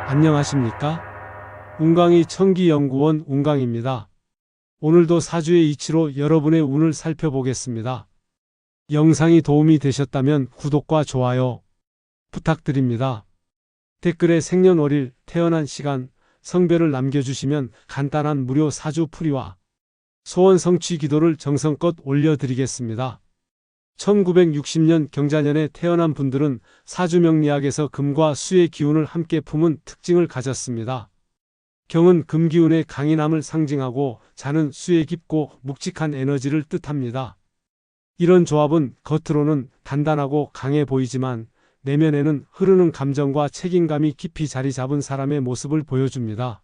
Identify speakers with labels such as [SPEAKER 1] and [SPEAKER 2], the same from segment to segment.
[SPEAKER 1] 안녕하십니까? 운강이 천기연구원 운강입니다. 오늘도 사주의 이치로 여러분의 운을 살펴보겠습니다. 영상이 도움이 되셨다면 구독과 좋아요 부탁드립니다. 댓글에 생년월일, 태어난 시간, 성별을 남겨주시면 간단한 무료 사주 풀이와 소원 성취 기도를 정성껏 올려드리겠습니다. 1960년 경자년에 태어난 분들은 사주명리학에서 금과 수의 기운을 함께 품은 특징을 가졌습니다. 경은 금기운의 강인함을 상징하고 자는 수의 깊고 묵직한 에너지를 뜻합니다. 이런 조합은 겉으로는 단단하고 강해 보이지만 내면에는 흐르는 감정과 책임감이 깊이 자리 잡은 사람의 모습을 보여줍니다.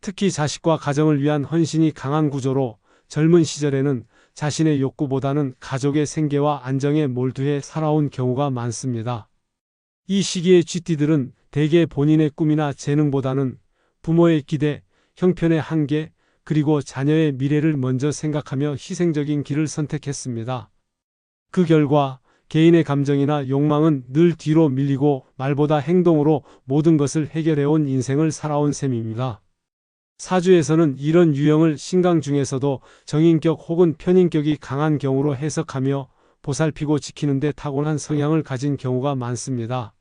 [SPEAKER 1] 특히 자식과 가정을 위한 헌신이 강한 구조로 젊은 시절에는 자신의 욕구보다는 가족의 생계와 안정에 몰두해 살아온 경우가 많습니다. 이 시기의 쥐띠들은 대개 본인의 꿈이나 재능보다는 부모의 기대, 형편의 한계, 그리고 자녀의 미래를 먼저 생각하며 희생적인 길을 선택했습니다. 그 결과 개인의 감정이나 욕망은 늘 뒤로 밀리고 말보다 행동으로 모든 것을 해결해온 인생을 살아온 셈입니다. 사주에서는 이런 유형을 신강 중에서도 정인격 혹은 편인격이 강한 경우로 해석하며 보살피고 지키는 데 타고난 성향을 가진 경우가 많습니다.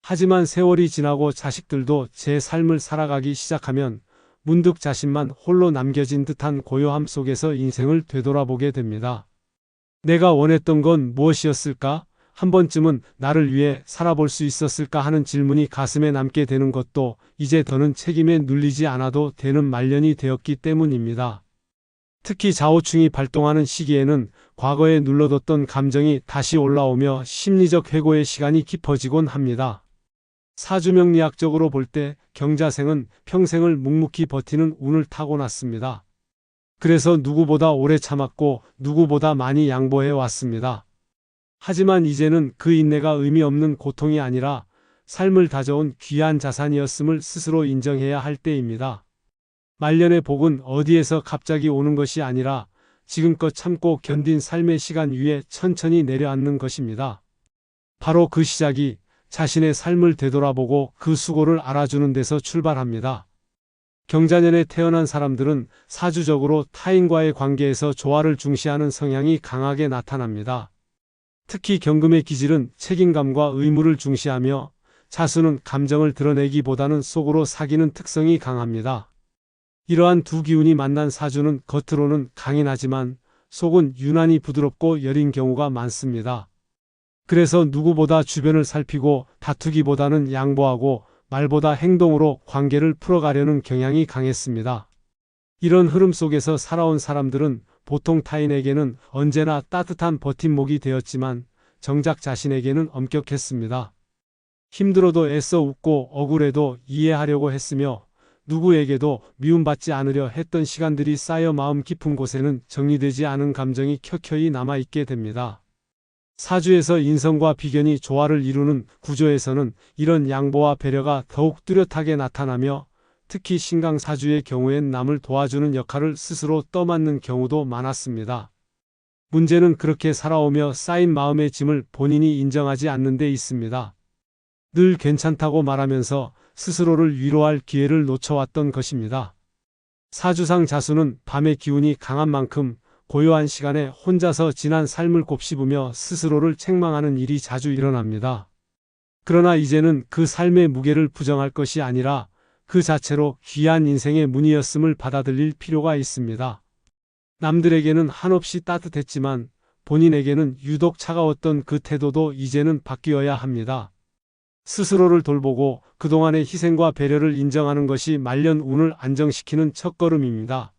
[SPEAKER 1] 하지만 세월이 지나고 자식들도 제 삶을 살아가기 시작하면 문득 자신만 홀로 남겨진 듯한 고요함 속에서 인생을 되돌아보게 됩니다. 내가 원했던 건 무엇이었을까? 한 번쯤은 나를 위해 살아볼 수 있었을까 하는 질문이 가슴에 남게 되는 것도 이제 더는 책임에 눌리지 않아도 되는 말년이 되었기 때문입니다. 특히 좌우충이 발동하는 시기에는 과거에 눌러뒀던 감정이 다시 올라오며 심리적 회고의 시간이 깊어지곤 합니다. 사주명리학적으로 볼 때 경자생은 평생을 묵묵히 버티는 운을 타고났습니다. 그래서 누구보다 오래 참았고 누구보다 많이 양보해 왔습니다. 하지만 이제는 그 인내가 의미 없는 고통이 아니라 삶을 다져온 귀한 자산이었음을 스스로 인정해야 할 때입니다. 말년의 복은 어디에서 갑자기 오는 것이 아니라 지금껏 참고 견딘 삶의 시간 위에 천천히 내려앉는 것입니다. 바로 그 시작이 자신의 삶을 되돌아보고 그 수고를 알아주는 데서 출발합니다. 경자년에 태어난 사람들은 사주적으로 타인과의 관계에서 조화를 중시하는 성향이 강하게 나타납니다. 특히 경금의 기질은 책임감과 의무를 중시하며 자수는 감정을 드러내기보다는 속으로 사귀는 특성이 강합니다. 이러한 두 기운이 만난 사주는 겉으로는 강인하지만 속은 유난히 부드럽고 여린 경우가 많습니다. 그래서 누구보다 주변을 살피고 다투기보다는 양보하고 말보다 행동으로 관계를 풀어가려는 경향이 강했습니다. 이런 흐름 속에서 살아온 사람들은 보통 타인에게는 언제나 따뜻한 버팀목이 되었지만 정작 자신에게는 엄격했습니다. 힘들어도 애써 웃고 억울해도 이해하려고 했으며 누구에게도 미움받지 않으려 했던 시간들이 쌓여 마음 깊은 곳에는 정리되지 않은 감정이 켜켜이 남아있게 됩니다. 사주에서 인성과 비견이 조화를 이루는 구조에서는 이런 양보와 배려가 더욱 뚜렷하게 나타나며 특히 신강사주의 경우엔 남을 도와주는 역할을 스스로 떠맡는 경우도 많았습니다. 문제는 그렇게 살아오며 쌓인 마음의 짐을 본인이 인정하지 않는 데 있습니다. 늘 괜찮다고 말하면서 스스로를 위로할 기회를 놓쳐왔던 것입니다. 사주상 자수는 밤의 기운이 강한 만큼 고요한 시간에 혼자서 지난 삶을 곱씹으며 스스로를 책망하는 일이 자주 일어납니다. 그러나 이제는 그 삶의 무게를 부정할 것이 아니라 그 자체로 귀한 인생의 문이었음을 받아들일 필요가 있습니다. 남들에게는 한없이 따뜻했지만 본인에게는 유독 차가웠던 그 태도도 이제는 바뀌어야 합니다. 스스로를 돌보고 그동안의 희생과 배려를 인정하는 것이 말년 운을 안정시키는 첫걸음입니다.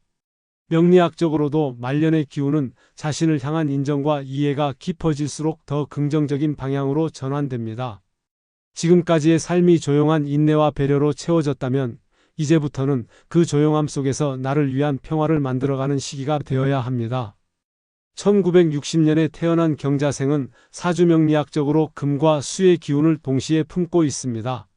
[SPEAKER 1] 명리학적으로도 말년의 기운은 자신을 향한 인정과 이해가 깊어질수록 더 긍정적인 방향으로 전환됩니다. 지금까지의 삶이 조용한 인내와 배려로 채워졌다면 이제부터는 그 조용함 속에서 나를 위한 평화를 만들어가는 시기가 되어야 합니다. 1960년에 태어난 경자생은 사주명리학적으로 금과 수의 기운을 동시에 품고 있습니다.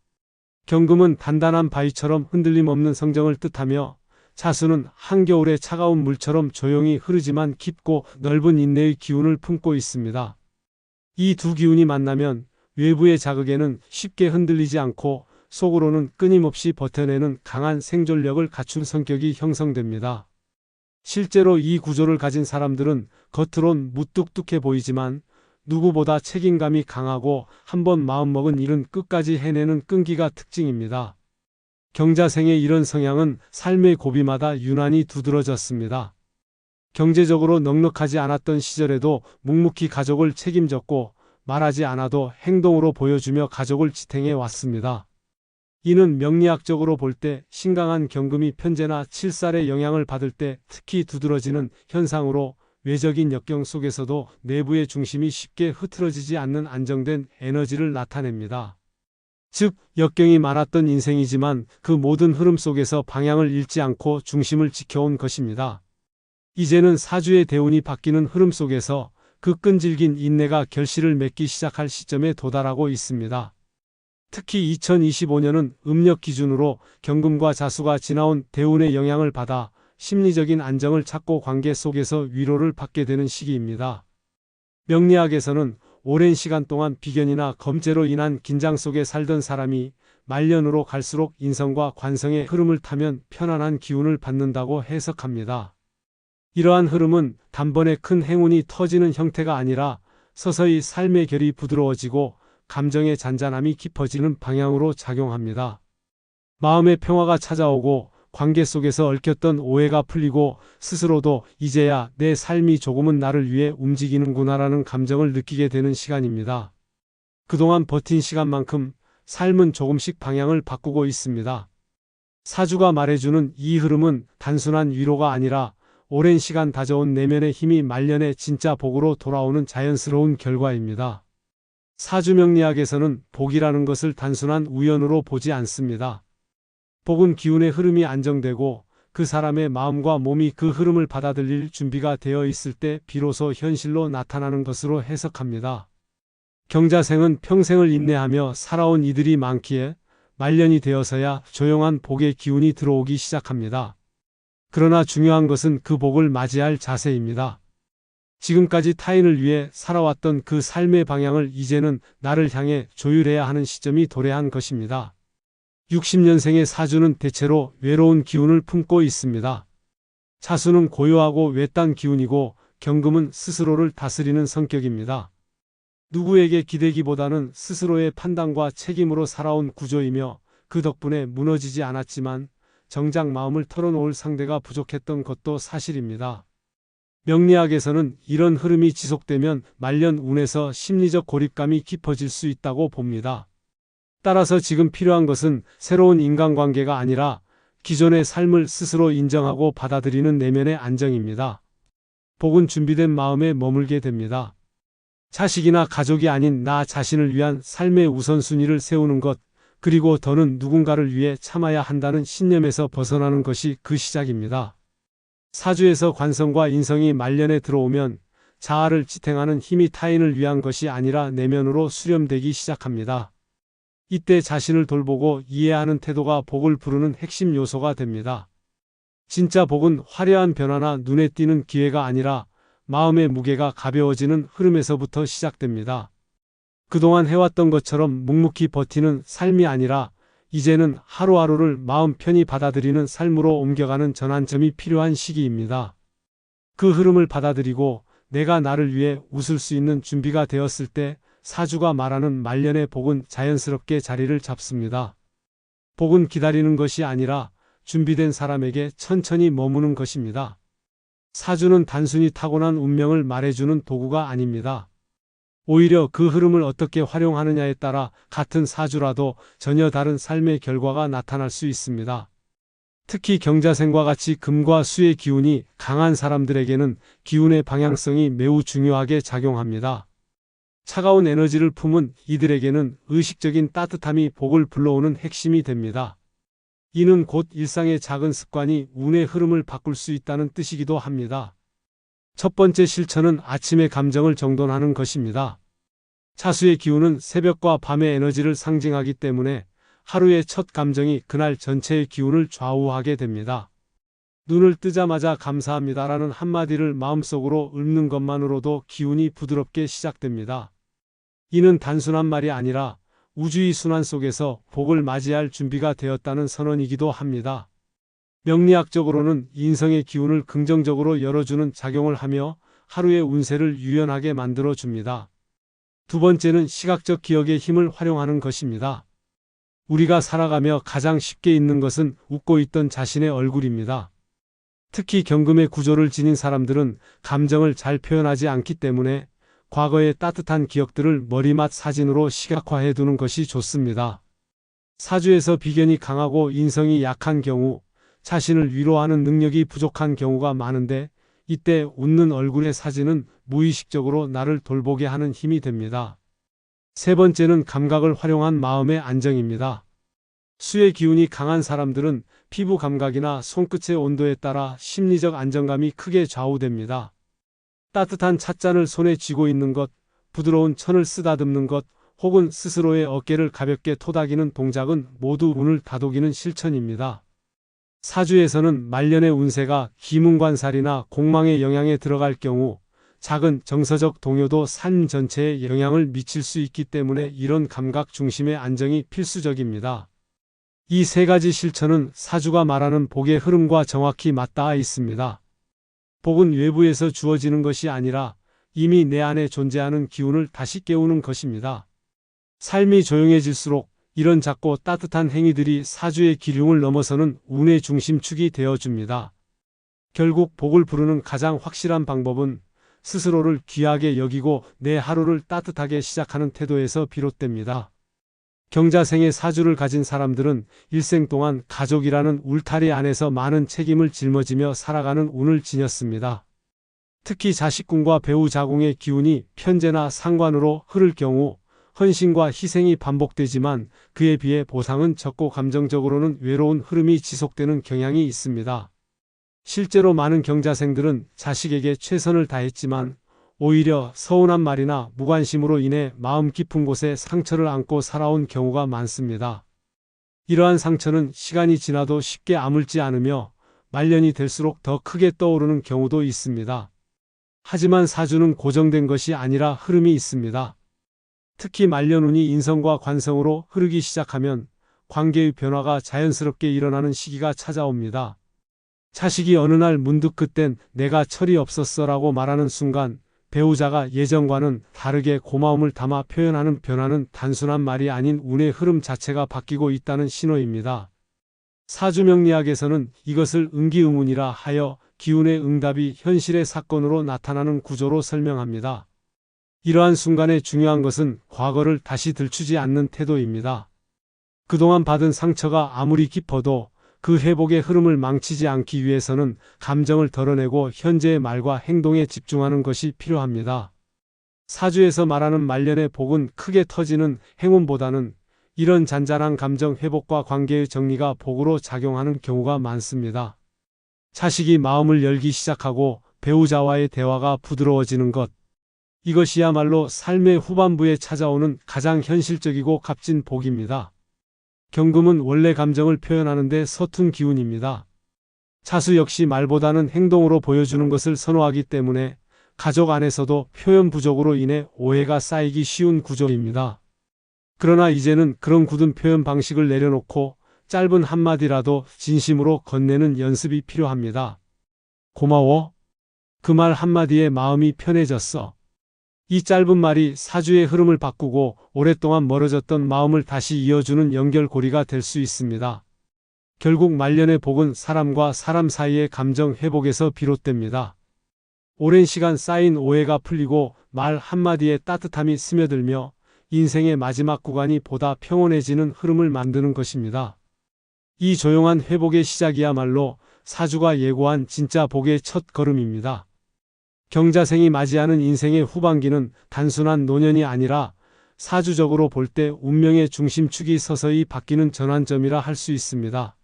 [SPEAKER 1] 경금은 단단한 바위처럼 흔들림 없는 성정을 뜻하며 자수는 한겨울의 차가운 물처럼 조용히 흐르지만 깊고 넓은 인내의 기운을 품고 있습니다. 이 두 기운이 만나면 외부의 자극에는 쉽게 흔들리지 않고 속으로는 끊임없이 버텨내는 강한 생존력을 갖춘 성격이 형성됩니다. 실제로 이 구조를 가진 사람들은 겉으론 무뚝뚝해 보이지만 누구보다 책임감이 강하고 한번 마음먹은 일은 끝까지 해내는 끈기가 특징입니다. 경자생의 이런 성향은 삶의 고비마다 유난히 두드러졌습니다. 경제적으로 넉넉하지 않았던 시절에도 묵묵히 가족을 책임졌고 말하지 않아도 행동으로 보여주며 가족을 지탱해 왔습니다. 이는 명리학적으로 볼 때 신강한 경금이 편제나 칠살의 영향을 받을 때 특히 두드러지는 현상으로 외적인 역경 속에서도 내부의 중심이 쉽게 흐트러지지 않는 안정된 에너지를 나타냅니다. 즉, 역경이 많았던 인생이지만 그 모든 흐름 속에서 방향을 잃지 않고 중심을 지켜온 것입니다. 이제는 사주의 대운이 바뀌는 흐름 속에서 그 끈질긴 인내가 결실을 맺기 시작할 시점에 도달하고 있습니다. 특히 2025년은 음력 기준으로 경금과 자수가 지나온 대운의 영향을 받아 심리적인 안정을 찾고 관계 속에서 위로를 받게 되는 시기입니다. 명리학에서는 오랜 시간 동안 비견이나 검제로 인한 긴장 속에 살던 사람이 말년으로 갈수록 인성과 관성의 흐름을 타면 편안한 기운을 받는다고 해석합니다. 이러한 흐름은 단번에 큰 행운이 터지는 형태가 아니라 서서히 삶의 결이 부드러워지고 감정의 잔잔함이 깊어지는 방향으로 작용합니다. 마음의 평화가 찾아오고 관계 속에서 얽혔던 오해가 풀리고 스스로도 이제야 내 삶이 조금은 나를 위해 움직이는구나라는 감정을 느끼게 되는 시간입니다. 그동안 버틴 시간만큼 삶은 조금씩 방향을 바꾸고 있습니다. 사주가 말해주는 이 흐름은 단순한 위로가 아니라 오랜 시간 다져온 내면의 힘이 말년에 진짜 복으로 돌아오는 자연스러운 결과입니다. 사주명리학에서는 복이라는 것을 단순한 우연으로 보지 않습니다. 복은 기운의 흐름이 안정되고 그 사람의 마음과 몸이 그 흐름을 받아들일 준비가 되어 있을 때 비로소 현실로 나타나는 것으로 해석합니다. 경자생은 평생을 인내하며 살아온 이들이 많기에 말년이 되어서야 조용한 복의 기운이 들어오기 시작합니다. 그러나 중요한 것은 그 복을 맞이할 자세입니다. 지금까지 타인을 위해 살아왔던 그 삶의 방향을 이제는 나를 향해 조율해야 하는 시점이 도래한 것입니다. 60년생의 사주는 대체로 외로운 기운을 품고 있습니다. 자수는 고요하고 외딴 기운이고 경금은 스스로를 다스리는 성격입니다. 누구에게 기대기보다는 스스로의 판단과 책임으로 살아온 구조이며 그 덕분에 무너지지 않았지만 정작 마음을 털어놓을 상대가 부족했던 것도 사실입니다. 명리학에서는 이런 흐름이 지속되면 말년 운에서 심리적 고립감이 깊어질 수 있다고 봅니다. 따라서 지금 필요한 것은 새로운 인간관계가 아니라 기존의 삶을 스스로 인정하고 받아들이는 내면의 안정입니다. 복은 준비된 마음에 머물게 됩니다. 자식이나 가족이 아닌 나 자신을 위한 삶의 우선순위를 세우는 것, 그리고 더는 누군가를 위해 참아야 한다는 신념에서 벗어나는 것이 그 시작입니다. 사주에서 관성과 인성이 말년에 들어오면 자아를 지탱하는 힘이 타인을 위한 것이 아니라 내면으로 수렴되기 시작합니다. 이때 자신을 돌보고 이해하는 태도가 복을 부르는 핵심 요소가 됩니다. 진짜 복은 화려한 변화나 눈에 띄는 기회가 아니라 마음의 무게가 가벼워지는 흐름에서부터 시작됩니다. 그동안 해왔던 것처럼 묵묵히 버티는 삶이 아니라 이제는 하루하루를 마음 편히 받아들이는 삶으로 옮겨가는 전환점이 필요한 시기입니다. 그 흐름을 받아들이고 내가 나를 위해 웃을 수 있는 준비가 되었을 때 사주가 말하는 말년의 복은 자연스럽게 자리를 잡습니다. 복은 기다리는 것이 아니라 준비된 사람에게 천천히 머무는 것입니다. 사주는 단순히 타고난 운명을 말해주는 도구가 아닙니다. 오히려 그 흐름을 어떻게 활용하느냐에 따라 같은 사주라도 전혀 다른 삶의 결과가 나타날 수 있습니다. 특히 경자생과 같이 금과 수의 기운이 강한 사람들에게는 기운의 방향성이 매우 중요하게 작용합니다. 차가운 에너지를 품은 이들에게는 의식적인 따뜻함이 복을 불러오는 핵심이 됩니다. 이는 곧 일상의 작은 습관이 운의 흐름을 바꿀 수 있다는 뜻이기도 합니다. 첫 번째 실천은 아침의 감정을 정돈하는 것입니다. 자수의 기운은 새벽과 밤의 에너지를 상징하기 때문에 하루의 첫 감정이 그날 전체의 기운을 좌우하게 됩니다. 눈을 뜨자마자 감사합니다라는 한마디를 마음속으로 읊는 것만으로도 기운이 부드럽게 시작됩니다. 이는 단순한 말이 아니라 우주의 순환 속에서 복을 맞이할 준비가 되었다는 선언이기도 합니다. 명리학적으로는 인성의 기운을 긍정적으로 열어주는 작용을 하며 하루의 운세를 유연하게 만들어 줍니다. 두 번째는 시각적 기억의 힘을 활용하는 것입니다. 우리가 살아가며 가장 쉽게 잊는 것은 웃고 있던 자신의 얼굴입니다. 특히 경금의 구조를 지닌 사람들은 감정을 잘 표현하지 않기 때문에 과거의 따뜻한 기억들을 머리맡 사진으로 시각화해 두는 것이 좋습니다. 사주에서 비견이 강하고 인성이 약한 경우 자신을 위로하는 능력이 부족한 경우가 많은데 이때 웃는 얼굴의 사진은 무의식적으로 나를 돌보게 하는 힘이 됩니다. 세 번째는 감각을 활용한 마음의 안정입니다. 수의 기운이 강한 사람들은 피부 감각이나 손끝의 온도에 따라 심리적 안정감이 크게 좌우됩니다. 따뜻한 찻잔을 손에 쥐고 있는 것, 부드러운 천을 쓰다듬는 것, 혹은 스스로의 어깨를 가볍게 토닥이는 동작은 모두 운을 다독이는 실천입니다. 사주에서는 말년의 운세가 기문관살이나 공망의 영향에 들어갈 경우 작은 정서적 동요도 삶 전체에 영향을 미칠 수 있기 때문에 이런 감각 중심의 안정이 필수적입니다. 이 세 가지 실천은 사주가 말하는 복의 흐름과 정확히 맞닿아 있습니다. 복은 외부에서 주어지는 것이 아니라 이미 내 안에 존재하는 기운을 다시 깨우는 것입니다. 삶이 조용해질수록 이런 작고 따뜻한 행위들이 사주의 기륭을 넘어서는 운의 중심축이 되어줍니다. 결국 복을 부르는 가장 확실한 방법은 스스로를 귀하게 여기고 내 하루를 따뜻하게 시작하는 태도에서 비롯됩니다. 경자생의 사주를 가진 사람들은 일생 동안 가족이라는 울타리 안에서 많은 책임을 짊어지며 살아가는 운을 지녔습니다. 특히 자식궁과 배우자궁의 기운이 편재나 상관으로 흐를 경우 헌신과 희생이 반복되지만 그에 비해 보상은 적고 감정적으로는 외로운 흐름이 지속되는 경향이 있습니다. 실제로 많은 경자생들은 자식에게 최선을 다했지만 오히려 서운한 말이나 무관심으로 인해 마음 깊은 곳에 상처를 안고 살아온 경우가 많습니다. 이러한 상처는 시간이 지나도 쉽게 아물지 않으며 말년이 될수록 더 크게 떠오르는 경우도 있습니다. 하지만 사주는 고정된 것이 아니라 흐름이 있습니다. 특히 말년운이 인성과 관성으로 흐르기 시작하면 관계의 변화가 자연스럽게 일어나는 시기가 찾아옵니다. 자식이 어느 날 문득 그땐 내가 철이 없었어라고 말하는 순간 배우자가 예전과는 다르게 고마움을 담아 표현하는 변화는 단순한 말이 아닌 운의 흐름 자체가 바뀌고 있다는 신호입니다. 사주명리학에서는 이것을 응기응운이라 하여 기운의 응답이 현실의 사건으로 나타나는 구조로 설명합니다. 이러한 순간에 중요한 것은 과거를 다시 들추지 않는 태도입니다. 그동안 받은 상처가 아무리 깊어도 그 회복의 흐름을 망치지 않기 위해서는 감정을 덜어내고 현재의 말과 행동에 집중하는 것이 필요합니다. 사주에서 말하는 말년의 복은 크게 터지는 행운보다는 이런 잔잔한 감정 회복과 관계의 정리가 복으로 작용하는 경우가 많습니다. 자식이 마음을 열기 시작하고 배우자와의 대화가 부드러워지는 것. 이것이야말로 삶의 후반부에 찾아오는 가장 현실적이고 값진 복입니다. 경금은 원래 감정을 표현하는 데 서툰 기운입니다. 자수 역시 말보다는 행동으로 보여주는 것을 선호하기 때문에 가족 안에서도 표현 부족으로 인해 오해가 쌓이기 쉬운 구조입니다. 그러나 이제는 그런 굳은 표현 방식을 내려놓고 짧은 한마디라도 진심으로 건네는 연습이 필요합니다. 고마워. 그 말 한마디에 마음이 편해졌어. 이 짧은 말이 사주의 흐름을 바꾸고 오랫동안 멀어졌던 마음을 다시 이어주는 연결고리가 될 수 있습니다. 결국 말년의 복은 사람과 사람 사이의 감정 회복에서 비롯됩니다. 오랜 시간 쌓인 오해가 풀리고 말 한마디에 따뜻함이 스며들며 인생의 마지막 구간이 보다 평온해지는 흐름을 만드는 것입니다. 이 조용한 회복의 시작이야말로 사주가 예고한 진짜 복의 첫 걸음입니다. 경자생이 맞이하는 인생의 후반기는 단순한 노년이 아니라 사주적으로 볼 때 운명의 중심축이 서서히 바뀌는 전환점이라 할 수 있습니다.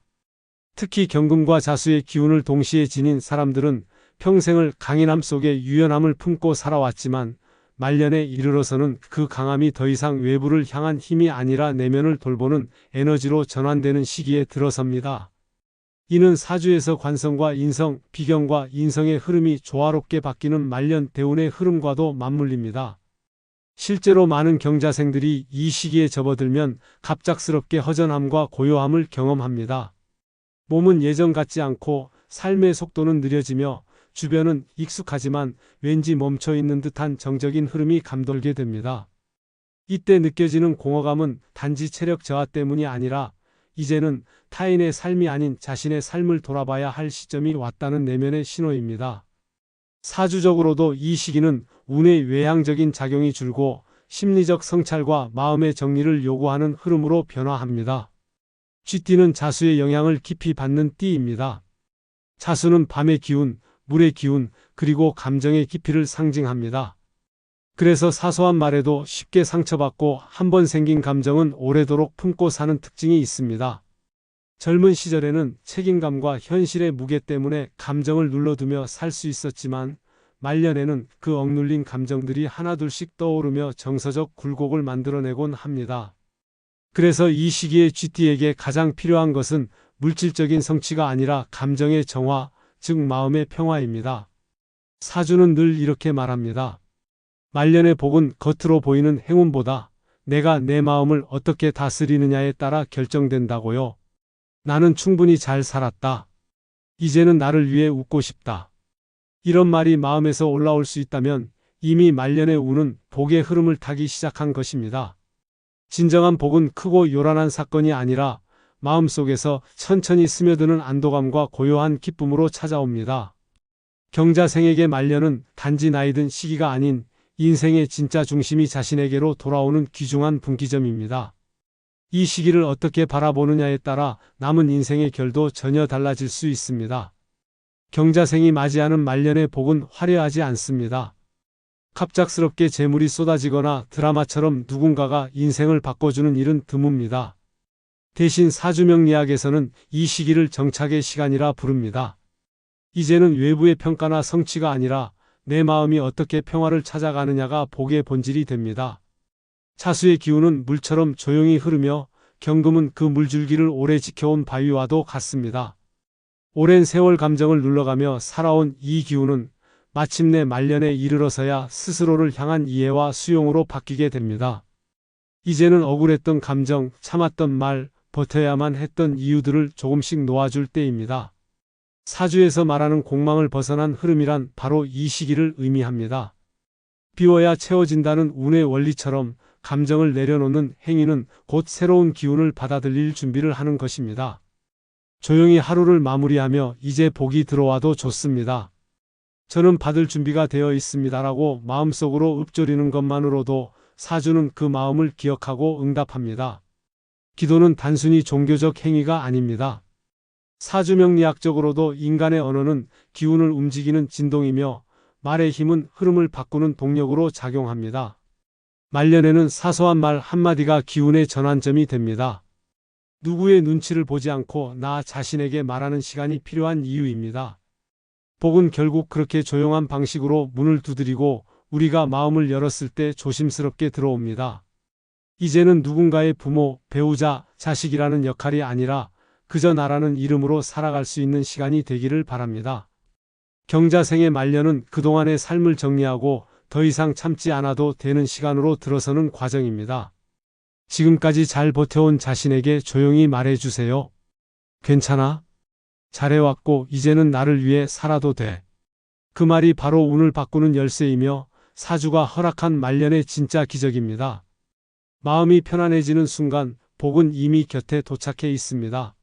[SPEAKER 1] 특히 경금과 자수의 기운을 동시에 지닌 사람들은 평생을 강인함 속에 유연함을 품고 살아왔지만 말년에 이르러서는 그 강함이 더 이상 외부를 향한 힘이 아니라 내면을 돌보는 에너지로 전환되는 시기에 들어섭니다. 이는 사주에서 관성과 인성, 비경과 인성의 흐름이 조화롭게 바뀌는 말년 대운의 흐름과도 맞물립니다. 실제로 많은 경자생들이 이 시기에 접어들면 갑작스럽게 허전함과 고요함을 경험합니다. 몸은 예전 같지 않고 삶의 속도는 느려지며 주변은 익숙하지만 왠지 멈춰 있는 듯한 정적인 흐름이 감돌게 됩니다. 이때 느껴지는 공허감은 단지 체력 저하 때문이 아니라 이제는 타인의 삶이 아닌 자신의 삶을 돌아봐야 할 시점이 왔다는 내면의 신호입니다. 사주적으로도 이 시기는 운의 외향적인 작용이 줄고 심리적 성찰과 마음의 정리를 요구하는 흐름으로 변화합니다. 쥐띠는 자수의 영향을 깊이 받는 띠입니다. 자수는 밤의 기운, 물의 기운, 그리고 감정의 깊이를 상징합니다. 그래서 사소한 말에도 쉽게 상처받고 한 번 생긴 감정은 오래도록 품고 사는 특징이 있습니다. 젊은 시절에는 책임감과 현실의 무게 때문에 감정을 눌러두며 살 수 있었지만 말년에는 그 억눌린 감정들이 하나둘씩 떠오르며 정서적 굴곡을 만들어내곤 합니다. 그래서 이 시기에 쥐띠에게 가장 필요한 것은 물질적인 성취가 아니라 감정의 정화, 즉 마음의 평화입니다. 사주는 늘 이렇게 말합니다. 말년의 복은 겉으로 보이는 행운보다 내가 내 마음을 어떻게 다스리느냐에 따라 결정된다고요. 나는 충분히 잘 살았다. 이제는 나를 위해 웃고 싶다. 이런 말이 마음에서 올라올 수 있다면 이미 말년의 운은 복의 흐름을 타기 시작한 것입니다. 진정한 복은 크고 요란한 사건이 아니라 마음속에서 천천히 스며드는 안도감과 고요한 기쁨으로 찾아옵니다. 경자생에게 말년은 단지 나이 든 시기가 아닌 인생의 진짜 중심이 자신에게로 돌아오는 귀중한 분기점입니다. 이 시기를 어떻게 바라보느냐에 따라 남은 인생의 결도 전혀 달라질 수 있습니다. 경자생이 맞이하는 말년의 복은 화려하지 않습니다. 갑작스럽게 재물이 쏟아지거나 드라마처럼 누군가가 인생을 바꿔주는 일은 드뭅니다. 대신 사주명리학에서는 이 시기를 정착의 시간이라 부릅니다. 이제는 외부의 평가나 성취가 아니라 내 마음이 어떻게 평화를 찾아가느냐가 복의 본질이 됩니다. 자수의 기운은 물처럼 조용히 흐르며 경금은 그 물줄기를 오래 지켜온 바위와도 같습니다. 오랜 세월 감정을 눌러가며 살아온 이 기운은 마침내 말년에 이르러서야 스스로를 향한 이해와 수용으로 바뀌게 됩니다. 이제는 억울했던 감정, 참았던 말, 버텨야만 했던 이유들을 조금씩 놓아줄 때입니다. 사주에서 말하는 공망을 벗어난 흐름이란 바로 이 시기를 의미합니다. 비워야 채워진다는 운의 원리처럼 감정을 내려놓는 행위는 곧 새로운 기운을 받아들일 준비를 하는 것입니다. 조용히 하루를 마무리하며 이제 복이 들어와도 좋습니다. 저는 받을 준비가 되어 있습니다라고 마음속으로 읊조리는 것만으로도 사주는 그 마음을 기억하고 응답합니다. 기도는 단순히 종교적 행위가 아닙니다. 사주명리학적으로도 인간의 언어는 기운을 움직이는 진동이며 말의 힘은 흐름을 바꾸는 동력으로 작용합니다. 말년에는 사소한 말 한마디가 기운의 전환점이 됩니다. 누구의 눈치를 보지 않고 나 자신에게 말하는 시간이 필요한 이유입니다. 복은 결국 그렇게 조용한 방식으로 문을 두드리고 우리가 마음을 열었을 때 조심스럽게 들어옵니다. 이제는 누군가의 부모, 배우자, 자식이라는 역할이 아니라 그저 나라는 이름으로 살아갈 수 있는 시간이 되기를 바랍니다. 경자생의 말년은 그동안의 삶을 정리하고 더 이상 참지 않아도 되는 시간으로 들어서는 과정입니다. 지금까지 잘 버텨온 자신에게 조용히 말해주세요. 괜찮아? 잘해왔고 이제는 나를 위해 살아도 돼. 그 말이 바로 운을 바꾸는 열쇠이며 사주가 허락한 말년의 진짜 기적입니다. 마음이 편안해지는 순간 복은 이미 곁에 도착해 있습니다.